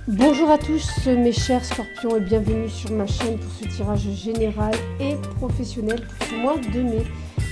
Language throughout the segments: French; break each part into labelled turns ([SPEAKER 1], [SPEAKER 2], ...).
[SPEAKER 1] Bonjour à tous mes chers scorpions et bienvenue sur ma chaîne pour ce tirage général et professionnel pour ce mois de mai.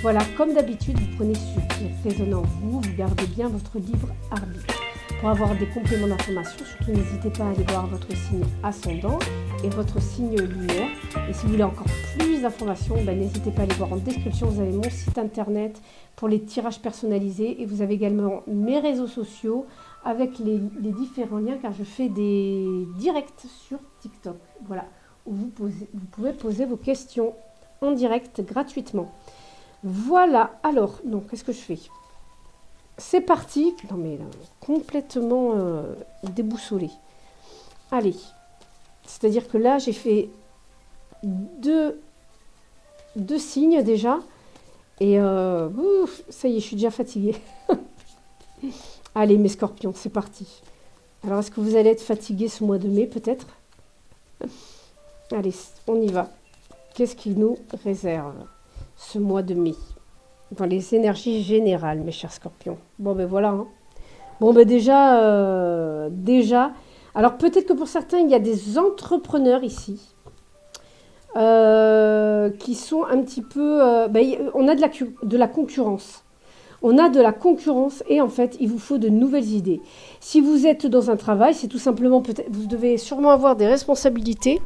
[SPEAKER 1] Voilà, comme d'habitude, vous prenez ce qui résonne en vous, vous gardez bien votre libre arbitre. Pour avoir des compléments d'information, surtout n'hésitez pas à aller voir votre signe ascendant et votre signe lunaire. Et si vous voulez encore plus d'informations, n'hésitez pas à aller voir en description, vous avez mon site internet pour les tirages personnalisés et vous avez également mes réseaux sociaux avec les différents liens car je fais des directs sur TikTok. Voilà, où vous pouvez poser vos questions en direct gratuitement. Voilà, alors, donc, qu'est-ce que je fais ? C'est parti. Non mais là, complètement déboussolé. Allez, c'est-à-dire que là, j'ai fait deux signes déjà. Et ça y est, je suis déjà fatiguée. Allez, mes scorpions, c'est parti. Alors, est-ce que vous allez être fatigués ce mois de mai, peut-être ? Allez, on y va. Qu'est-ce qu'il nous réserve ce mois de mai dans les énergies générales, mes chers scorpions? Bon, ben voilà. Hein. Bon, ben déjà. Alors, peut-être que pour certains, il y a des entrepreneurs ici qui sont un petit peu... on a de la concurrence. On a de la concurrence et en fait, il vous faut de nouvelles idées. Si vous êtes dans un travail, c'est tout simplement peut-être... Vous devez sûrement avoir des responsabilités.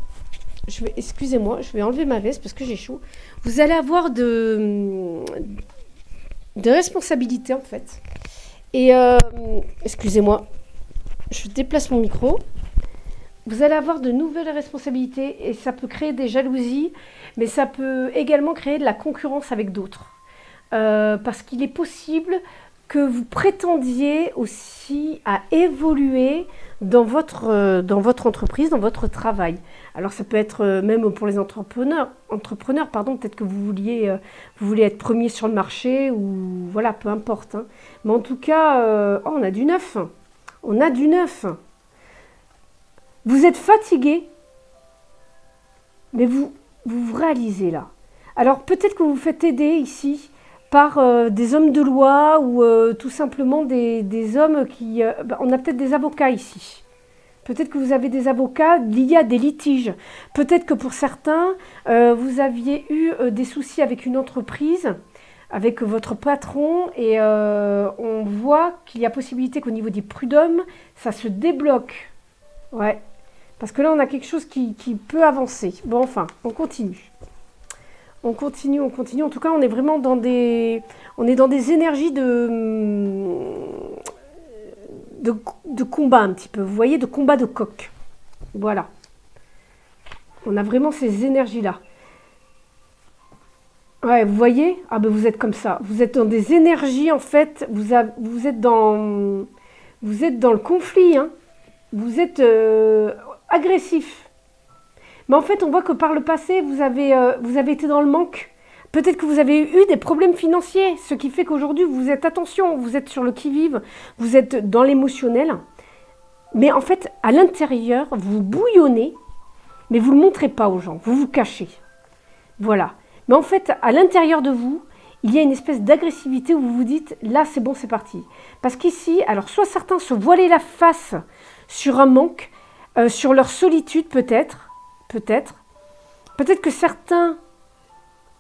[SPEAKER 1] Excusez-moi, je vais enlever ma veste parce que j'ai chaud. Vous allez avoir des responsabilités en fait. Et excusez-moi, je déplace mon micro. Vous allez avoir de nouvelles responsabilités et ça peut créer des jalousies, mais ça peut également créer de la concurrence avec d'autres. Parce qu'il est possible que vous prétendiez aussi à évoluer dans votre entreprise, dans votre travail. Alors ça peut être même pour les entrepreneurs, peut-être que vous voulez être premier sur le marché ou voilà, peu importe. Hein. Mais en tout cas, on a du neuf. On a du neuf. Vous êtes fatigué, mais vous réalisez là. Alors peut-être que vous vous faites aider ici par des hommes de loi ou tout simplement des hommes qui... on a peut-être des avocats ici. Peut-être que vous avez des avocats liés à des litiges. Peut-être que pour certains, vous aviez eu des soucis avec une entreprise, avec votre patron, et on voit qu'il y a possibilité qu'au niveau des prud'hommes, ça se débloque. Ouais. Parce que là, on a quelque chose qui peut avancer. Bon, enfin, on continue. On continue. En tout cas, on est vraiment dans des énergies de combat un petit peu. Vous voyez, de combat de coq. Voilà. On a vraiment ces énergies-là. Ouais, vous voyez ? Ah ben vous êtes comme ça. Vous êtes dans des énergies, en fait. Vous êtes dans le conflit. Hein. Vous êtes agressif. Mais en fait, on voit que par le passé, vous avez été dans le manque. Peut-être que vous avez eu des problèmes financiers, ce qui fait qu'aujourd'hui, vous êtes, attention, vous êtes sur le qui-vive, vous êtes dans l'émotionnel. Mais en fait, à l'intérieur, vous bouillonnez, mais vous ne le montrez pas aux gens, vous vous cachez. Voilà. Mais en fait, à l'intérieur de vous, il y a une espèce d'agressivité où vous vous dites, là, c'est bon, c'est parti. Parce qu'ici, alors, soit certains se voilaient la face sur un manque, sur leur solitude peut-être. Peut-être que certains...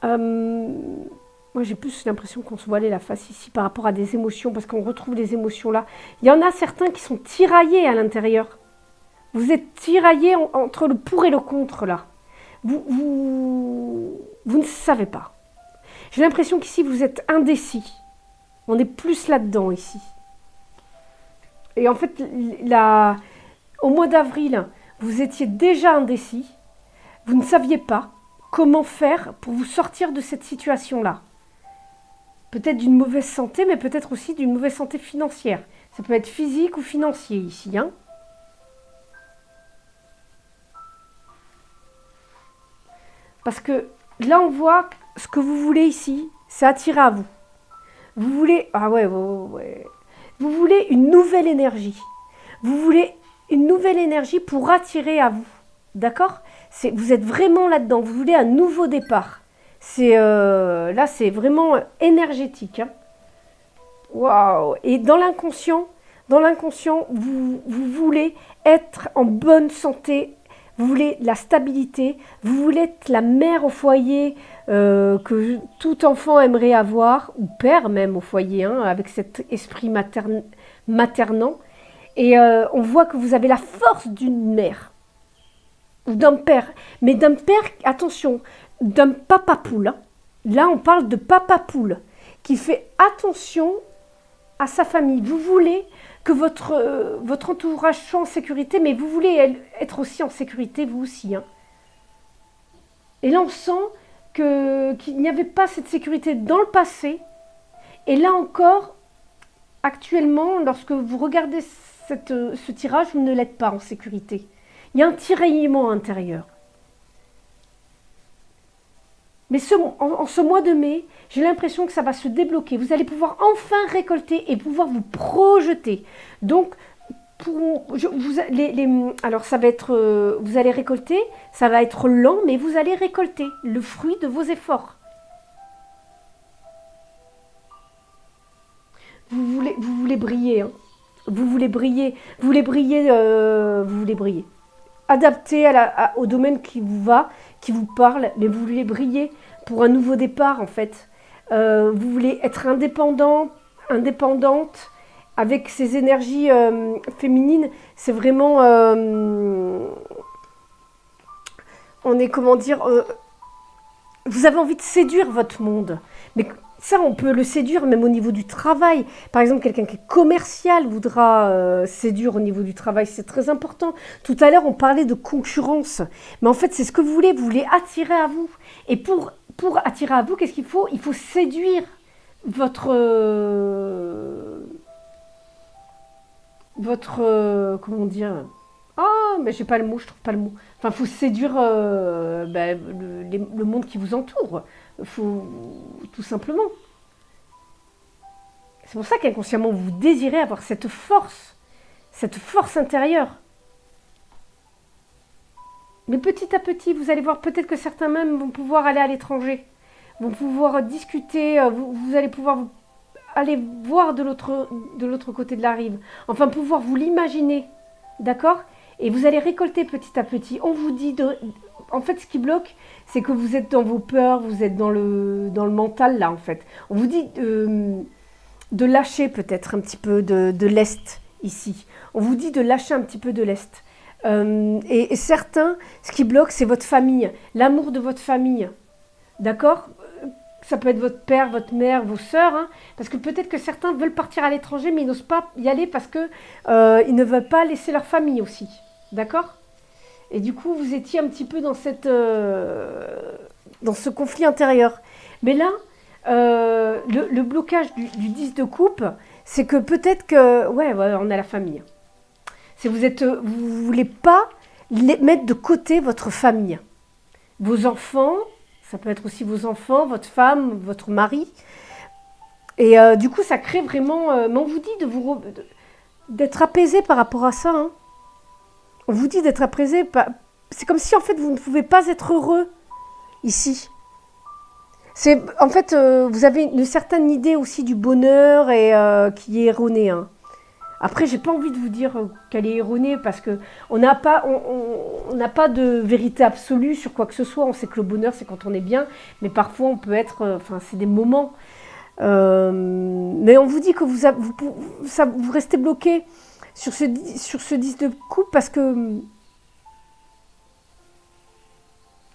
[SPEAKER 1] moi, j'ai plus l'impression qu'on se voilait la face ici par rapport à des émotions, parce qu'on retrouve les émotions là. Il y en a certains qui sont tiraillés à l'intérieur. Vous êtes tiraillés entre le pour et le contre là. Vous ne savez pas. J'ai l'impression qu'ici, vous êtes indécis. On est plus là-dedans ici. Et en fait, au mois d'avril, vous étiez déjà indécis. Vous ne saviez pas comment faire pour vous sortir de cette situation-là. Peut-être d'une mauvaise santé, mais peut-être aussi d'une mauvaise santé financière. Ça peut être physique ou financier ici. Hein. Parce que là, on voit ce que vous voulez ici, c'est attirer à vous. Vous voulez... Ah ouais. Vous voulez une nouvelle énergie. Vous voulez une nouvelle énergie pour attirer à vous. D'accord ? Vous êtes vraiment là-dedans, vous voulez un nouveau départ. Là, c'est vraiment énergétique. Hein. Waouh ! Et dans l'inconscient, dans l'inconscient, vous voulez être en bonne santé, vous voulez de la stabilité, vous voulez être la mère au foyer que tout enfant aimerait avoir, ou père même au foyer, hein, avec cet esprit maternant. Et on voit que vous avez la force d'une mère, ou d'un père. Mais d'un père, attention, d'un papa poule. Hein. Là, on parle de papa poule, qui fait attention à sa famille. Vous voulez que votre entourage soit en sécurité, mais vous voulez être aussi en sécurité, vous aussi. Hein. Et là, on sent qu'il n'y avait pas cette sécurité dans le passé. Et là encore, actuellement, lorsque vous regardez ce tirage, vous ne l'êtes pas en sécurité. Il y a un tiraillement intérieur. Mais en ce mois de mai, j'ai l'impression que ça va se débloquer. Vous allez pouvoir enfin récolter et pouvoir vous projeter. Donc, alors ça va être, vous allez récolter, ça va être lent, mais vous allez récolter le fruit de vos efforts. Vous voulez briller, hein. Vous voulez briller, vous voulez briller, vous voulez briller. Adapté au domaine qui vous va, qui vous parle, mais vous voulez briller pour un nouveau départ en fait. Vous voulez être indépendante, avec ces énergies féminines. C'est vraiment, on est comment dire, vous avez envie de séduire votre monde, mais ça, on peut le séduire même au niveau du travail. Par exemple, quelqu'un qui est commercial voudra séduire au niveau du travail. C'est très important. Tout à l'heure, on parlait de concurrence. Mais en fait, c'est ce que vous voulez attirer à vous. Et pour attirer à vous, qu'est-ce qu'il faut? Il faut séduire votre comment dire? Ah, mais j'ai pas le mot, je trouve pas le mot. Enfin, il faut séduire le monde qui vous entoure. Faut tout simplement. C'est pour ça qu'inconsciemment vous désirez avoir cette force intérieure. Mais petit à petit, vous allez voir, peut-être que certains même vont pouvoir aller à l'étranger, vont pouvoir discuter, vous allez pouvoir aller voir de l'autre côté de la rive. Enfin, pouvoir vous l'imaginer, d'accord? Et vous allez récolter petit à petit. On vous dit en fait, ce qui bloque, c'est que vous êtes dans vos peurs, vous êtes dans le mental, là, en fait. On vous dit de lâcher peut-être un petit peu de l'Est, ici. On vous dit de lâcher un petit peu de l'Est. Et certains, ce qui bloque, c'est votre famille, l'amour de votre famille. D'accord? Ça peut être votre père, votre mère, vos sœurs. Hein, parce que peut-être que certains veulent partir à l'étranger, mais ils n'osent pas y aller parce qu'ils ne veulent pas laisser leur famille aussi. D'accord? Et du coup, vous étiez un petit peu dans ce conflit intérieur. Mais là, le blocage du 10 de coupe, c'est que peut-être que... Ouais, on a la famille. C'est vous ne voulez pas mettre de côté votre famille. Vos enfants, ça peut être aussi vos enfants, votre femme, votre mari. Et du coup, ça crée vraiment... mais on vous dit d'être apaisé par rapport à ça, hein. On vous dit d'être apaisé. C'est comme si en fait vous ne pouvez pas être heureux ici. En fait vous avez une certaine idée aussi du bonheur et qui est erronée. Hein. Après, j'ai pas envie de vous dire qu'elle est erronée parce que on n'a pas de vérité absolue sur quoi que ce soit. On sait que le bonheur c'est quand on est bien, mais parfois on peut être, c'est des moments. Mais on vous dit que vous restez bloqué sur ce 10 de coupe parce que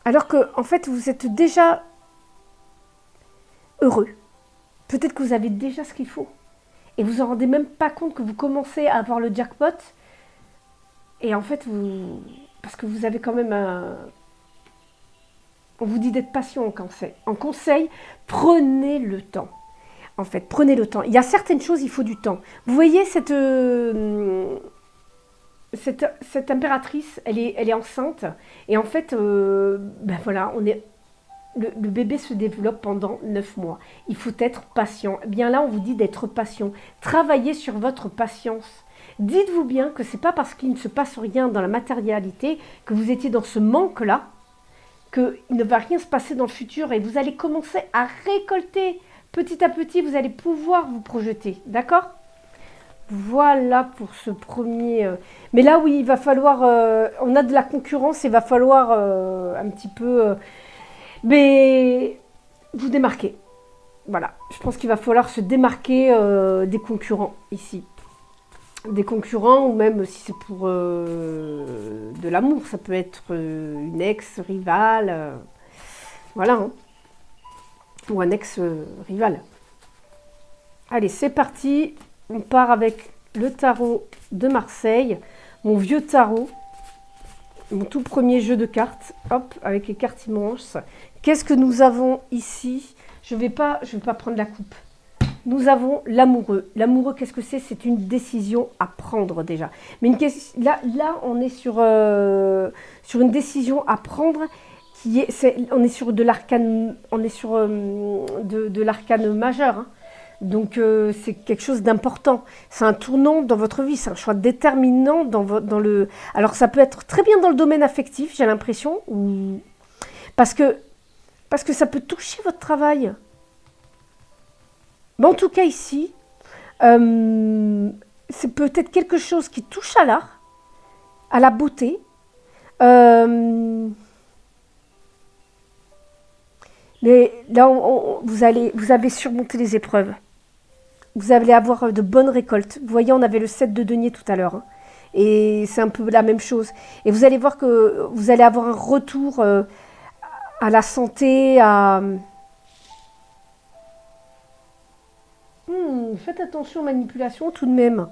[SPEAKER 1] alors que en fait vous êtes déjà heureux. Peut-être que vous avez déjà ce qu'il faut et vous en rendez même pas compte que vous commencez à avoir le jackpot et en fait parce que vous avez quand même on vous dit d'être patient en conseil, prenez le temps. En fait, prenez le temps. Il y a certaines choses, il faut du temps. Vous voyez cette impératrice, elle est enceinte. Et en fait, voilà, le bébé se développe pendant 9 mois. Il faut être patient. Bien là, on vous dit d'être patient. Travaillez sur votre patience. Dites-vous bien que ce n'est pas parce qu'il ne se passe rien dans la matérialité, que vous étiez dans ce manque-là, qu'il ne va rien se passer dans le futur et vous allez commencer à récolter. Petit à petit, vous allez pouvoir vous projeter, d'accord? Voilà pour ce premier. Mais là, oui, il va falloir. On a de la concurrence, il va falloir un petit peu. Mais vous démarquer. Voilà. Je pense qu'il va falloir se démarquer des concurrents ici. Des concurrents, ou même si c'est pour de l'amour, ça peut être une ex-rivale. Voilà. Hein. Ou un ex-rival. Allez, c'est parti. On part avec le tarot de Marseille, mon vieux tarot, mon tout premier jeu de cartes, hop, avec les cartes immenses. Qu'est-ce que nous avons ici? Je vais pas prendre la coupe. Nous avons l'amoureux. L'amoureux, qu'est-ce que c'est? C'est une décision à prendre déjà. Mais là, on est sur une décision à prendre on est sur de l'arcane, on est sur de l'arcane majeur. Hein. Donc c'est quelque chose d'important. C'est un tournant dans votre vie, c'est un choix déterminant dans le. Alors ça peut être très bien dans le domaine affectif, j'ai l'impression, parce que ça peut toucher votre travail. Mais en tout cas ici, c'est peut-être quelque chose qui touche à l'art, à la beauté. Mais là, vous avez surmonté les épreuves. Vous allez avoir de bonnes récoltes. Vous voyez, on avait le 7 de denier tout à l'heure. Hein. Et c'est un peu la même chose. Et vous allez voir que vous allez avoir un retour à la santé, à... faites attention aux manipulations tout de même.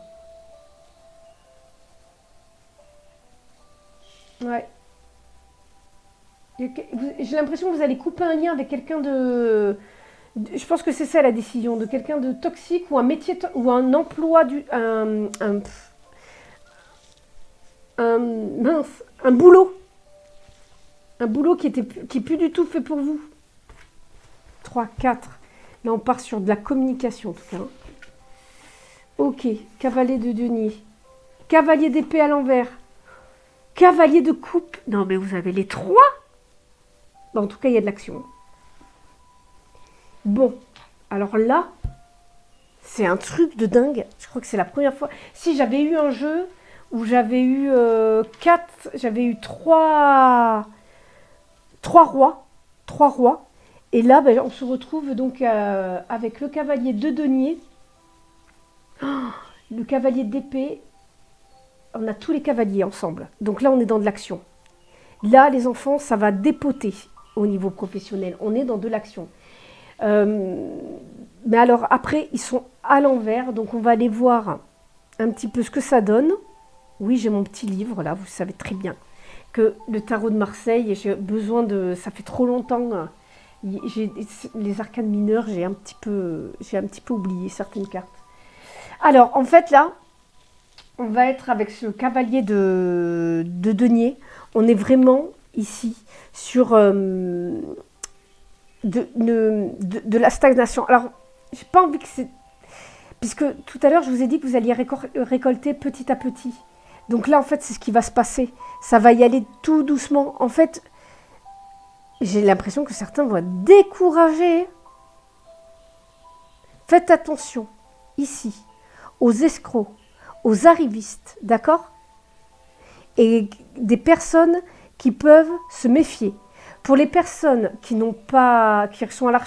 [SPEAKER 1] Ouais. J'ai l'impression que vous allez couper un lien avec quelqu'un de... Je pense que c'est ça la décision, de quelqu'un de toxique ou un métier ou un emploi un boulot. Un boulot qui est plus du tout fait pour vous. 3, 4. Là, on part sur de la communication, en tout cas. Ok, cavalier de denier. Cavalier d'épée à l'envers. Cavalier de coupe. Non, mais vous avez les 3. Bon, en tout cas, il y a de l'action. Bon, alors là, c'est un truc de dingue. Je crois que c'est la première fois. Si j'avais eu un jeu où j'avais eu 4, j'avais eu 3 rois. 3 rois. Et là, ben, on se retrouve donc avec le cavalier de denier, le cavalier d'épée. On a tous les cavaliers ensemble. Donc là, on est dans de l'action. Là, les enfants, ça va dépoter au niveau professionnel. On est dans de l'action. Mais alors, après, ils sont à l'envers. Donc, on va aller voir un petit peu ce que ça donne. Oui, j'ai mon petit livre, là. Vous savez très bien que le tarot de Marseille, j'ai besoin de... Ça fait trop longtemps... les arcanes mineures, j'ai un petit peu oublié certaines cartes. Alors, en fait, là, on va être avec ce cavalier de denier. On est vraiment ici sur de la stagnation. Alors, j'ai pas envie que c'est... Puisque tout à l'heure, je vous ai dit que vous alliez récolter petit à petit. Donc là, en fait, c'est ce qui va se passer. Ça va y aller tout doucement. En fait, j'ai l'impression que certains vont être découragés. Faites attention, ici, aux escrocs, aux arrivistes, d'accord? Et des personnes qui peuvent se méfier. Pour les personnes qui sont à la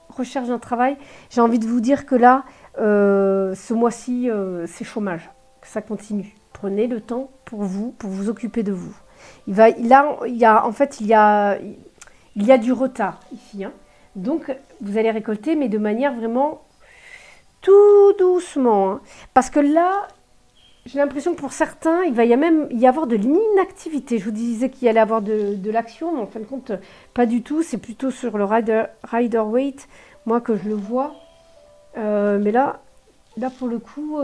[SPEAKER 1] recherche d'un travail, j'ai envie de vous dire que là, ce mois-ci, c'est chômage, que ça continue. Prenez le temps pour vous occuper de vous. Il y a du retard ici. Hein. Donc, vous allez récolter, mais de manière vraiment tout doucement. Hein. Parce que là, j'ai l'impression que pour certains, il va même y avoir de l'inactivité. Je vous disais qu'il y allait avoir de l'action, mais en fin de compte, pas du tout. C'est plutôt sur le Rider-Waite, moi, que je le vois. Mais là, pour le coup,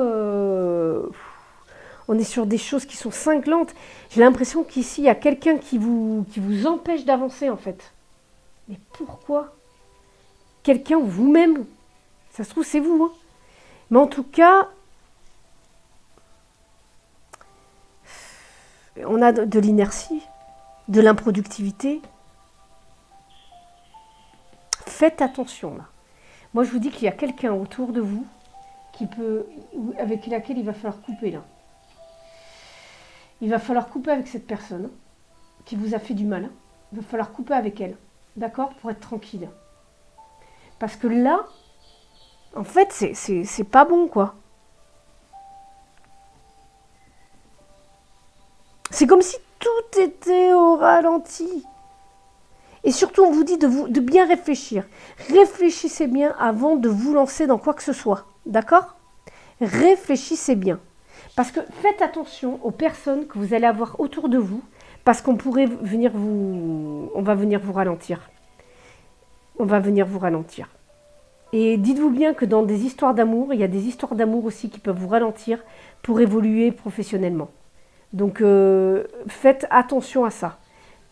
[SPEAKER 1] on est sur des choses qui sont cinglantes. J'ai l'impression qu'ici, il y a quelqu'un qui vous empêche d'avancer, en fait. Mais pourquoi? Quelqu'un ou vous-même? Ça se trouve, c'est vous. Hein. Mais en tout cas, on a de l'inertie, de l'improductivité. Faites attention, là. Moi, je vous dis qu'il y a quelqu'un autour de vous avec laquelle il va falloir couper là. Il va falloir couper avec cette personne qui vous a fait du mal. Il va falloir couper avec elle, d'accord, pour être tranquille. Parce que là, en fait, c'est pas bon, quoi. C'est comme si tout était au ralenti. Et surtout, on vous dit de bien réfléchir. Réfléchissez bien avant de vous lancer dans quoi que ce soit. D'accord? Réfléchissez bien. Parce que faites attention aux personnes que vous allez avoir autour de vous, parce qu'on pourrait venir on va venir vous ralentir. On va venir vous ralentir. Et dites-vous bien que dans des histoires d'amour, il y a des histoires d'amour aussi qui peuvent vous ralentir pour évoluer professionnellement. Donc faites attention à ça.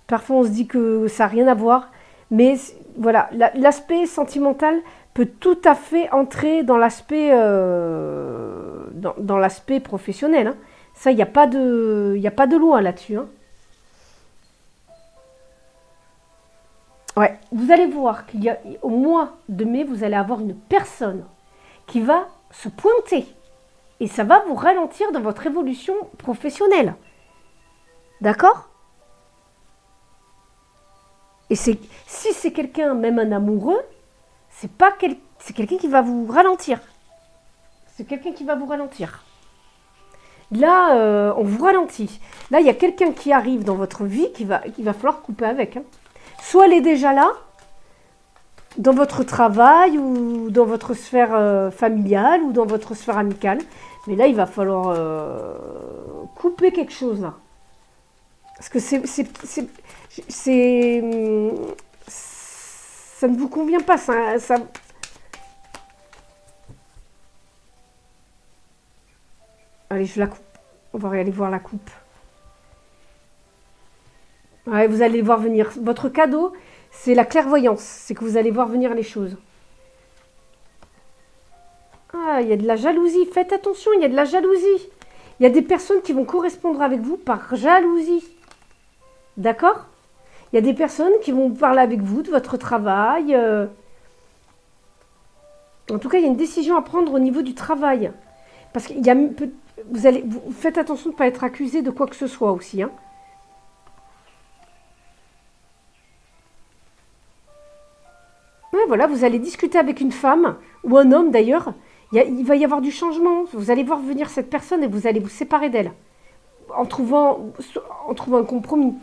[SPEAKER 1] Parfois on se dit que ça n'a rien à voir, mais voilà, l'aspect sentimental peut tout à fait entrer dans l'aspect dans l'aspect professionnel. Hein. Ça, il n'y a pas de loi là-dessus. Hein. Ouais, vous allez voir qu'au mois de mai, vous allez avoir une personne qui va se pointer. Et ça va vous ralentir dans votre évolution professionnelle. D'accord? Et si c'est quelqu'un, même un amoureux, c'est quelqu'un qui va vous ralentir. C'est quelqu'un qui va vous ralentir. Là, on vous ralentit. Là, il y a quelqu'un qui arrive dans votre vie qu'il va falloir couper avec. Hein. Soit elle est déjà là, dans votre travail ou dans votre sphère familiale ou dans votre sphère amicale. Mais là, il va falloir couper quelque chose là. Parce que ça ne vous convient pas. Allez, je la coupe. On va aller voir la coupe. Ouais, vous allez voir venir. Votre cadeau, c'est la clairvoyance. C'est que vous allez voir venir les choses. Ah, il y a de la jalousie. Faites attention, il y a de la jalousie. Il y a des personnes qui vont correspondre avec vous par jalousie. D'accord? Il y a des personnes qui vont parler avec vous de votre travail. En tout cas, il y a une décision à prendre au niveau du travail. Parce qu'il y a... Vous faites attention de ne pas être accusé de quoi que ce soit aussi. Hein. Ouais, voilà, vous allez discuter avec une femme, ou un homme d'ailleurs. Il va y avoir du changement. Vous allez voir venir cette personne et vous allez vous séparer d'elle. En trouvant un compromis.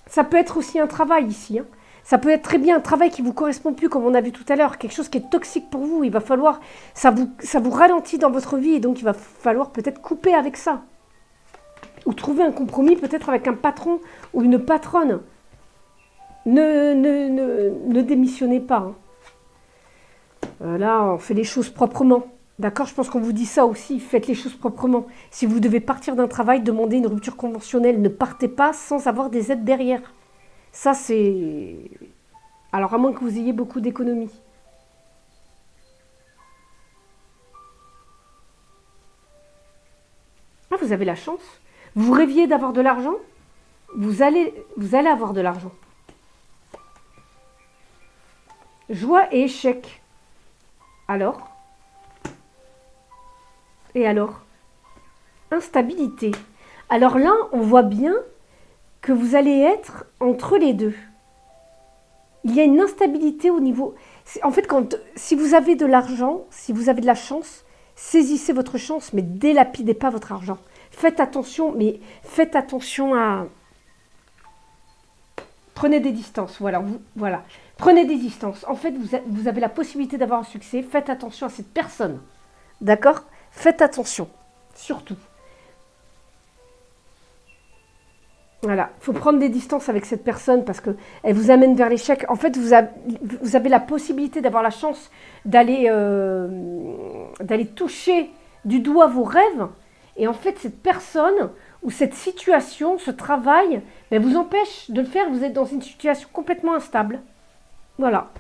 [SPEAKER 1] Ça peut être aussi un travail ici. Hein. Ça peut être très bien un travail qui ne vous correspond plus, comme on a vu tout à l'heure. Quelque chose qui est toxique pour vous. Il va falloir... Ça vous ralentit dans votre vie et donc il va falloir peut-être couper avec ça. Ou trouver un compromis peut-être avec un patron ou une patronne. Ne démissionnez pas. Hein. Là, on fait les choses proprement. D'accord? Je pense qu'on vous dit ça aussi. Faites les choses proprement. Si vous devez partir d'un travail, demandez une rupture conventionnelle. Ne partez pas sans avoir des aides derrière. Ça, c'est... Alors, à moins que vous ayez beaucoup d'économies. Ah, vous avez la chance. Vous rêviez d'avoir de l'argent? Vous allez avoir de l'argent. Joie et échec. Alors? Et alors? Instabilité. Alors là, on voit bien que vous allez être entre les deux. Il y a une instabilité au niveau... En fait, si vous avez de l'argent, si vous avez de la chance, saisissez votre chance, mais délapidez pas votre argent. Faites attention, mais faites attention à... Prenez des distances, voilà. Prenez des distances. En fait, vous avez la possibilité d'avoir un succès. Faites attention à cette personne. D'accord? Faites attention, surtout. Voilà, il faut prendre des distances avec cette personne parce qu'elle vous amène vers l'échec. En fait, vous avez la possibilité d'avoir la chance d'aller toucher du doigt vos rêves. Et en fait, cette personne ou cette situation, ce travail, vous empêche de le faire. Vous êtes dans une situation complètement instable. Voilà.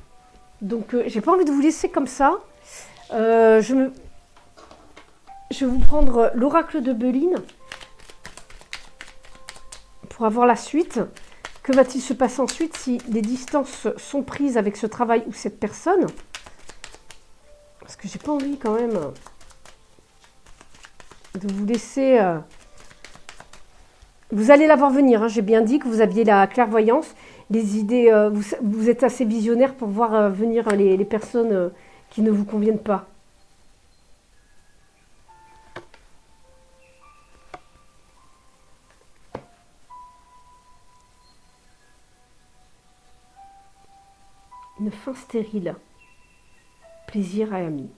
[SPEAKER 1] Donc, j'ai pas envie de vous laisser comme ça. Je vais vous prendre l'oracle de Béline. Pour avoir la suite, que va-t-il se passer ensuite si les distances sont prises avec ce travail ou cette personne? Parce que j'ai pas envie quand même de vous laisser... Vous allez la voir venir, hein. J'ai bien dit que vous aviez la clairvoyance, les idées, vous êtes assez visionnaire pour voir venir les personnes qui ne vous conviennent pas. Une fin stérile. Plaisir à ami.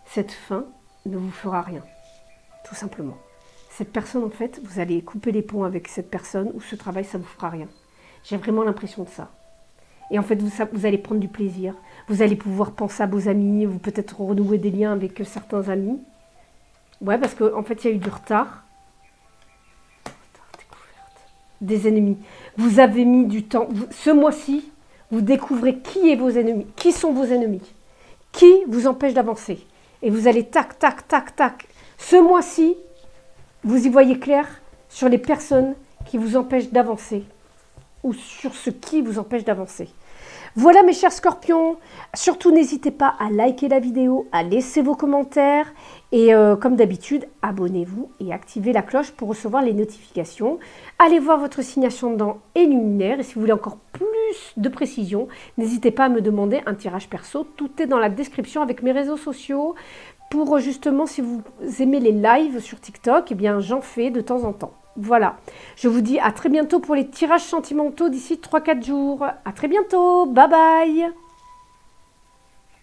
[SPEAKER 1] Cette fin ne vous fera rien, tout simplement. Cette personne, en fait, vous allez couper les ponts avec cette personne ou ce travail, ça ne vous fera rien. J'ai vraiment l'impression de ça. Et en fait, vous allez prendre du plaisir. Vous allez pouvoir penser à vos amis, vous peut-être renouer des liens avec certains amis. Ouais, parce qu'en fait, il y a eu du retard. Des ennemis. Vous avez mis du temps. Ce mois-ci, vous découvrez qui est vos ennemis. Qui sont vos ennemis. Qui vous empêche d'avancer. Et vous allez tac, tac, tac, tac. Ce mois-ci, vous y voyez clair sur les personnes qui vous empêchent d'avancer ou sur ce qui vous empêche d'avancer. Voilà mes chers scorpions, surtout n'hésitez pas à liker la vidéo, à laisser vos commentaires et comme d'habitude, abonnez-vous et activez la cloche pour recevoir les notifications. Allez voir votre signe ascendant et luminaire et si vous voulez encore plus de précision, n'hésitez pas à me demander un tirage perso, tout est dans la description avec mes réseaux sociaux. Pour justement, si vous aimez les lives sur TikTok, eh bien j'en fais de temps en temps. Voilà, je vous dis à très bientôt pour les tirages sentimentaux d'ici 3-4 jours. À très bientôt, bye bye.